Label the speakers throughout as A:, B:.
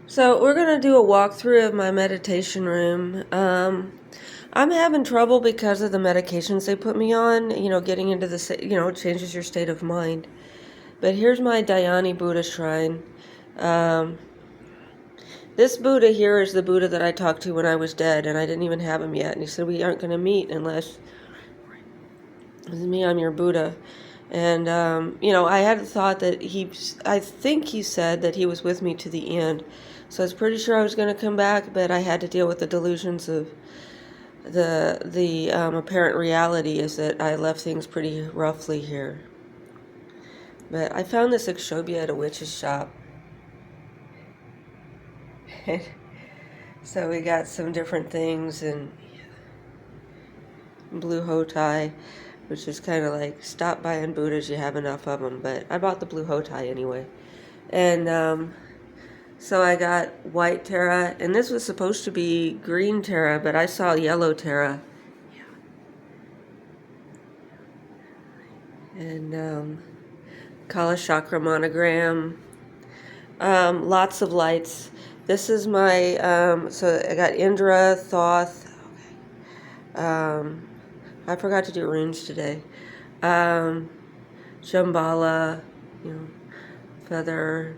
A: So we're gonna do a walkthrough of my meditation room. I'm having trouble because of the medications they put me on. Getting into it changes your state of mind. But here's my Dhyani Buddha shrine. Um, this Buddha here is the Buddha that I talked to when I was dead, and I didn't even have him yet. And he said, "We aren't gonna meet unless it's me. I'm your Buddha." And I had the thought that I think he said that he was with me to the end. So I was pretty sure I was going to come back, but I had to deal with the delusions of the apparent reality is that I left things pretty roughly here. But I found this Akshobhya at a witch's shop. So we got some different things and blue hotai, which is kind of like stop buying Buddhas, you have enough of them. But I bought the blue hotai anyway. And so I got white Terra, and this was supposed to be green Terra, but I saw yellow Terra. And Kala Chakra monogram. Lots of lights. This is my, so I got Indra, Thoth. I forgot to do runes today. Shambhala, feather,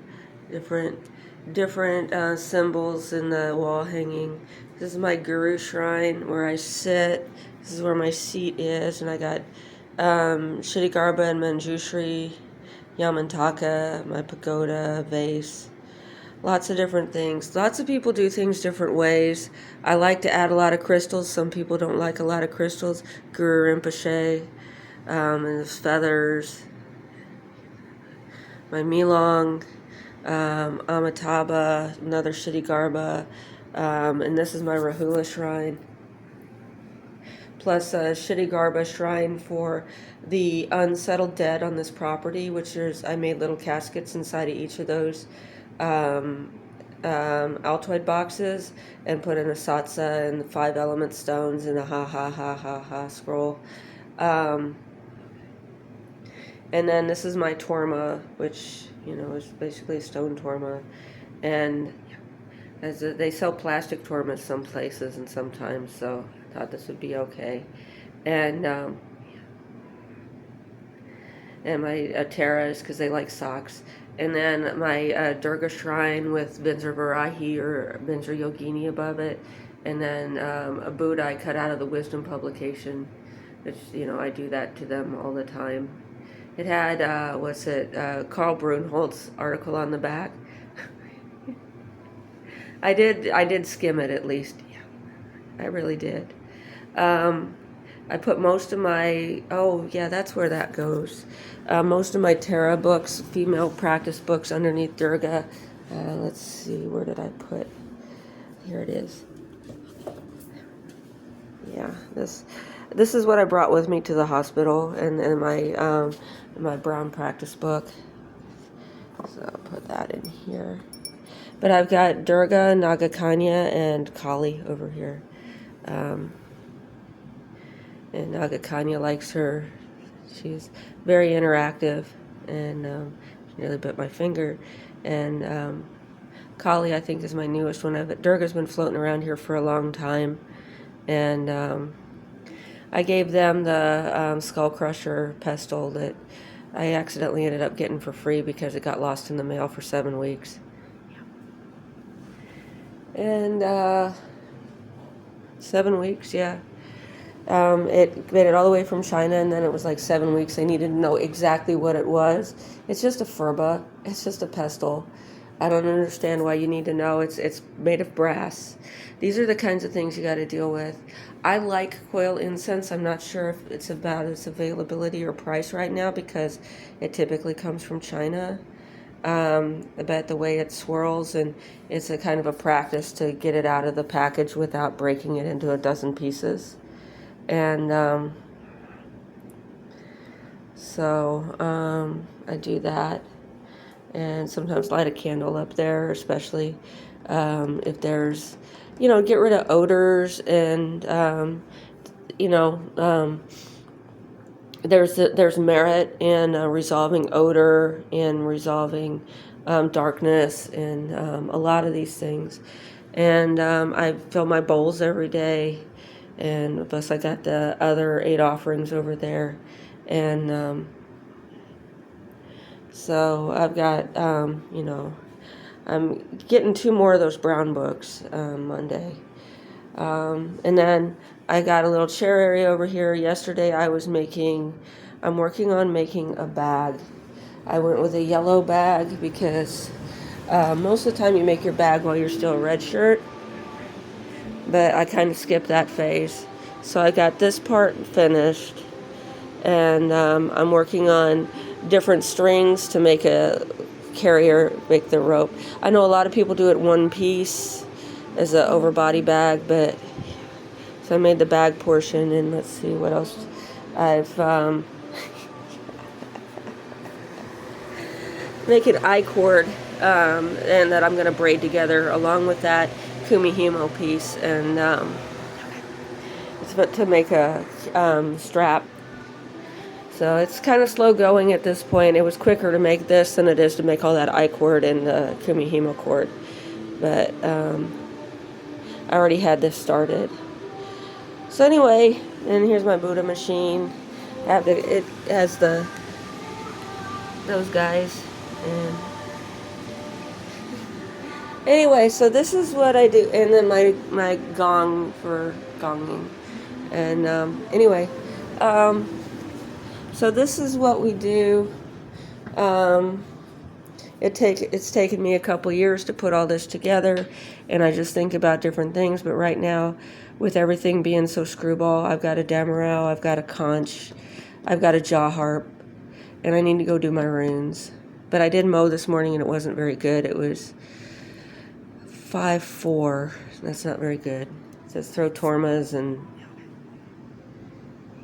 A: different symbols in the wall hanging. This is my guru shrine where I sit. This is where my seat is, and I got Shittigarbha and Manjushri, Yamantaka, my pagoda, vase. Lots of different things. Lots of people do things different ways. I like to add a lot of crystals. Some people don't like a lot of crystals. Guru Rinpoche, and there's feathers. My Milong, Amitabha, another Shittigarbha, and this is my Rahula shrine. Plus a Shittigarbha shrine for the unsettled dead on this property, I made little caskets inside of each of those Altoid boxes and put in a satsa and the 5 element stones and a ha ha ha ha ha scroll. And then this is my torma, which, is basically a stone torma. And they sell plastic tormas some places and sometimes, so I thought this would be okay. And my Terras, because they like socks. And then my Durga shrine with Binzer Varahi or Binzer Yogini above it. And then a Buddha I cut out of the Wisdom publication, which, I do that to them all the time. It had, Carl Brunholt's article on the back. I did skim it at least. Yeah, I really did. I put most of my, that's where that goes. Most of my Tara books, female practice books underneath Durga. Let's see, where did I put? Here it is. Yeah, this is what I brought with me to the hospital, and my brown practice book. So I'll put that in here. But I've got Durga, Nagakanya, and Kali over here. And Nagakanya likes her. She's very interactive, and she nearly bit my finger. And Kali, I think, is my newest one. Durga's been floating around here for a long time. And I gave them the Skull Crusher pestle that I accidentally ended up getting for free because it got lost in the mail for 7 weeks. And 7 weeks, yeah. It made it all the way from China, and then it was like 7 weeks. They needed to know exactly what it was. It's just a furba. It's just a pestle. I don't understand why you need to know. It's made of brass. These are the kinds of things you got to deal with. I like coil incense. I'm not sure if it's about its availability or price right now because it typically comes from China. About the way it swirls, and it's a kind of a practice to get it out of the package without breaking it into a dozen pieces. And I do that, and sometimes light a candle up there, especially if there's, get rid of odors and there's merit in resolving odor and resolving darkness, and a lot of these things. And I fill my bowls every day, and plus I got the other 8 offerings over there, and so I've got I'm getting 2 more of those brown books Monday. And then I got a little chair area over here. Yesterday I'm working on making a bag. I went with a yellow bag because most of the time you make your bag while you're still a red shirt, but I kind of skipped that phase. So I got this part finished, and I'm working on different strings to make a carrier, make the rope. I know a lot of people do it one piece as an overbody bag, but so I made the bag portion, and let's see what else I've make an I-cord, and that I'm going to braid together along with that Kumihimo piece, and it's to make a strap. So it's kind of slow going at this point. It was quicker to make this than it is to make all that I-cord and the Kumihimo cord. But I already had this started. So anyway, and here's my Buddha machine. It has those guys. And anyway, so this is what I do. And then my gong for gonging. And anyway, so this is what we do. It's taken me a couple years to put all this together, and I just think about different things. But right now, with everything being so screwball, I've got a Damarel, I've got a conch, I've got a jaw harp, and I need to go do my runes. But I did mow this morning, and it wasn't very good. It was 5-4. That's not very good. It says throw tormas and